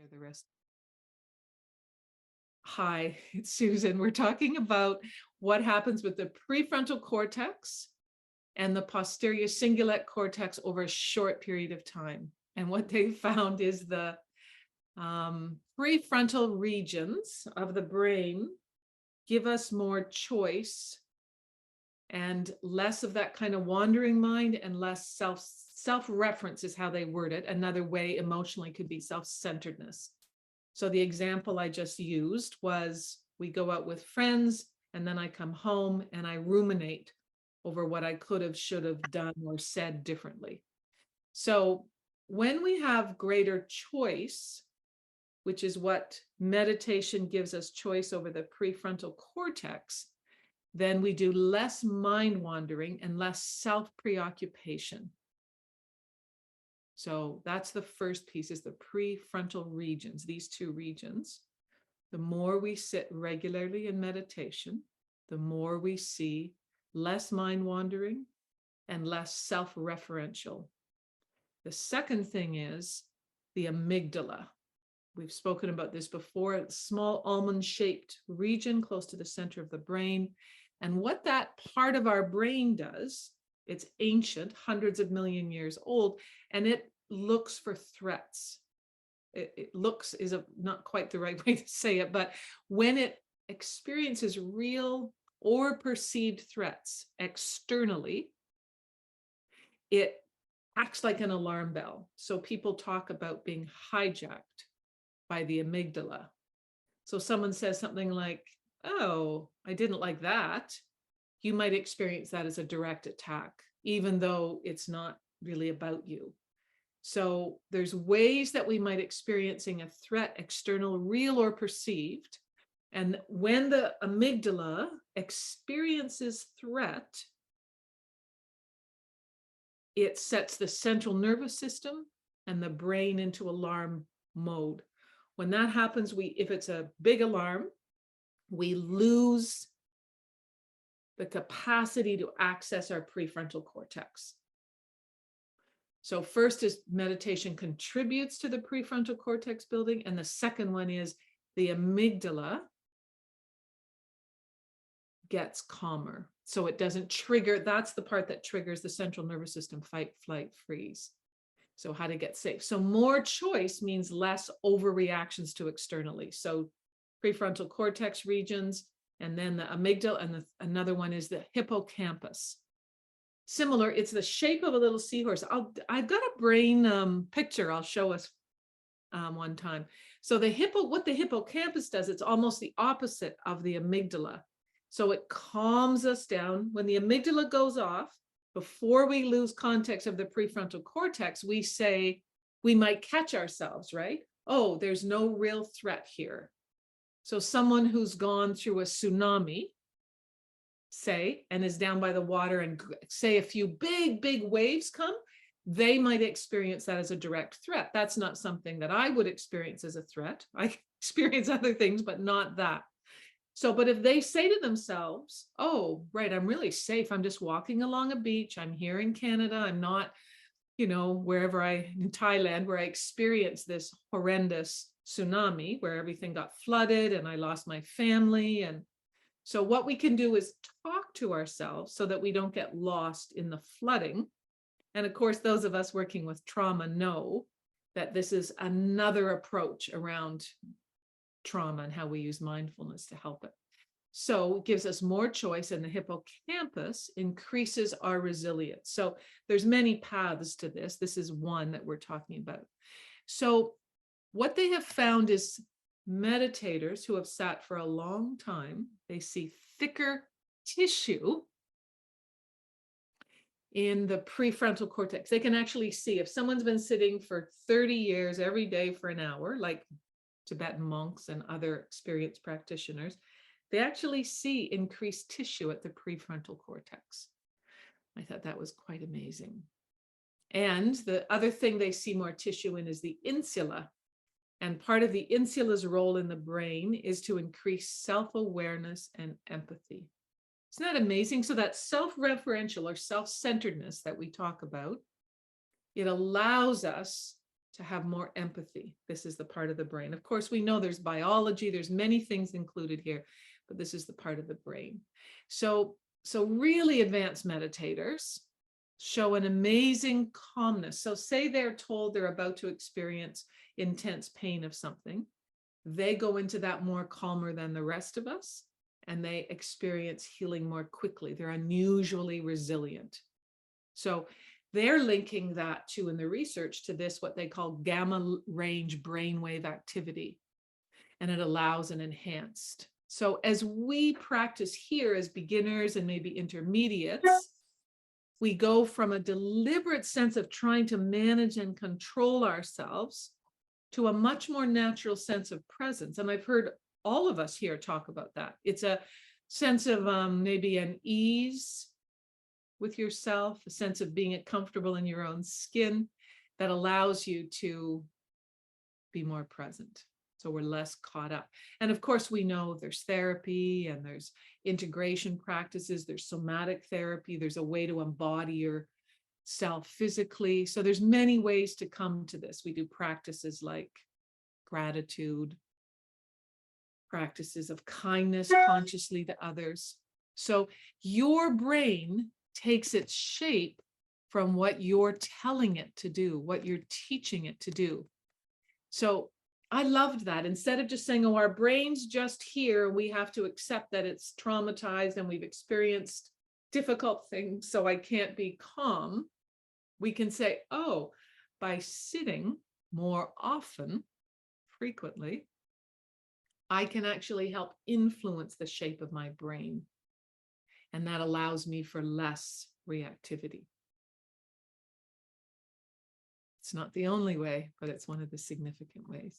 share the rest. Hi, it's Susan. We're talking about what happens with the prefrontal cortex and the posterior cingulate cortex over a short period of time. And what they found is the prefrontal regions of the brain give us more choice and less of that kind of wandering mind and less self-reference is how they word it. Another way emotionally could be self-centeredness. So the example I just used was we go out with friends and then I come home and I ruminate over what I could have, should have done or said differently. So when we have greater choice, which is what meditation gives us choice over the prefrontal cortex, then we do less mind wandering and less self-preoccupation. So that's the first piece, is the prefrontal regions, these two regions. The more we sit regularly in meditation, the more we see less mind wandering and less self-referential. The second thing is the amygdala. We've spoken about this before, a small almond-shaped region close to the center of the brain. And what that part of our brain does, it's ancient, hundreds of million years old, and it looks for threats. It looks is not quite the right way to say it, but when it experiences real or perceived threats externally, it acts like an alarm bell. So people talk about being hijacked by the amygdala. So someone says something like, oh, I didn't like that. You might experience that as a direct attack, even though it's not really about you. So there's ways that we might experiencing a threat, external, real or perceived. And when the amygdala experiences threat, it sets the central nervous system and the brain into alarm mode. When that happens, if it's a big alarm, we lose the capacity to access our prefrontal cortex. So first is meditation contributes to the prefrontal cortex building. And the second one is the amygdala gets calmer. So it doesn't trigger, that's the part that triggers the central nervous system, fight, flight, freeze. So how to get safe. So more choice means less overreactions to externally. So prefrontal cortex regions, and then the amygdala, and another one is the hippocampus. Similar, it's the shape of a little seahorse. I've got a brain picture I'll show us one time. So what the hippocampus does, it's almost the opposite of the amygdala. So it calms us down. When the amygdala goes off, before we lose context of the prefrontal cortex, we say, we might catch ourselves, right? Oh, there's no real threat here. So someone who's gone through a tsunami, say, and is down by the water, and say a few big waves come, they might experience that as a direct threat. That's not something that I would experience as a threat. I experience other things, but not that. So, but if they say to themselves, oh, right, I'm really safe. I'm just walking along a beach. I'm here in Canada. I'm not, wherever in Thailand, where I experienced this horrendous tsunami where everything got flooded and I lost my family. And so what we can do is talk to ourselves so that we don't get lost in the flooding. And of course, those of us working with trauma know that this is another approach around trauma and how we use mindfulness to help it. So it gives us more choice, and the hippocampus increases our resilience. So there's many paths to this. This is one that we're talking about. So what they have found is meditators who have sat for a long time, they see thicker tissue in the prefrontal cortex. They can actually see if someone's been sitting for 30 years every day for an hour, like Tibetan monks and other experienced practitioners, they actually see increased tissue at the prefrontal cortex. I thought that was quite amazing. And the other thing they see more tissue in is the insula. And part of the insula's role in the brain is to increase self-awareness and empathy. Isn't that amazing? So that self-referential or self-centeredness that we talk about, it allows us to have more empathy. This is the part of the brain. Of course, we know there's biology, there's many things included here, but this is the part of the brain. So really advanced meditators show an amazing calmness. So say they're told they're about to experience intense pain of something, they go into that more calmer than the rest of us, and they experience healing more quickly. They're unusually resilient. So they're linking that to, in the research, to this, what they call gamma range brainwave activity. And it allows an enhanced. So as we practice here as beginners and maybe intermediates, we go from a deliberate sense of trying to manage and control ourselves to a much more natural sense of presence. And I've heard all of us here talk about that. It's a sense of maybe an ease with yourself, a sense of being comfortable in your own skin that allows you to be more present. So we're less caught up. And of course, we know there's therapy and there's integration practices, there's somatic therapy, there's a way to embody yourself physically. So there's many ways to come to this. We do practices like gratitude, practices of kindness consciously to others. So your brain takes its shape from what you're telling it to do, what you're teaching it to do. So I loved that. Instead of just saying, oh, our brain's just here, we have to accept that it's traumatized and we've experienced difficult things, so I can't be calm. We can say, oh, by sitting more often, frequently, I can actually help influence the shape of my brain. And that allows me for less reactivity. It's not the only way, but it's one of the significant ways.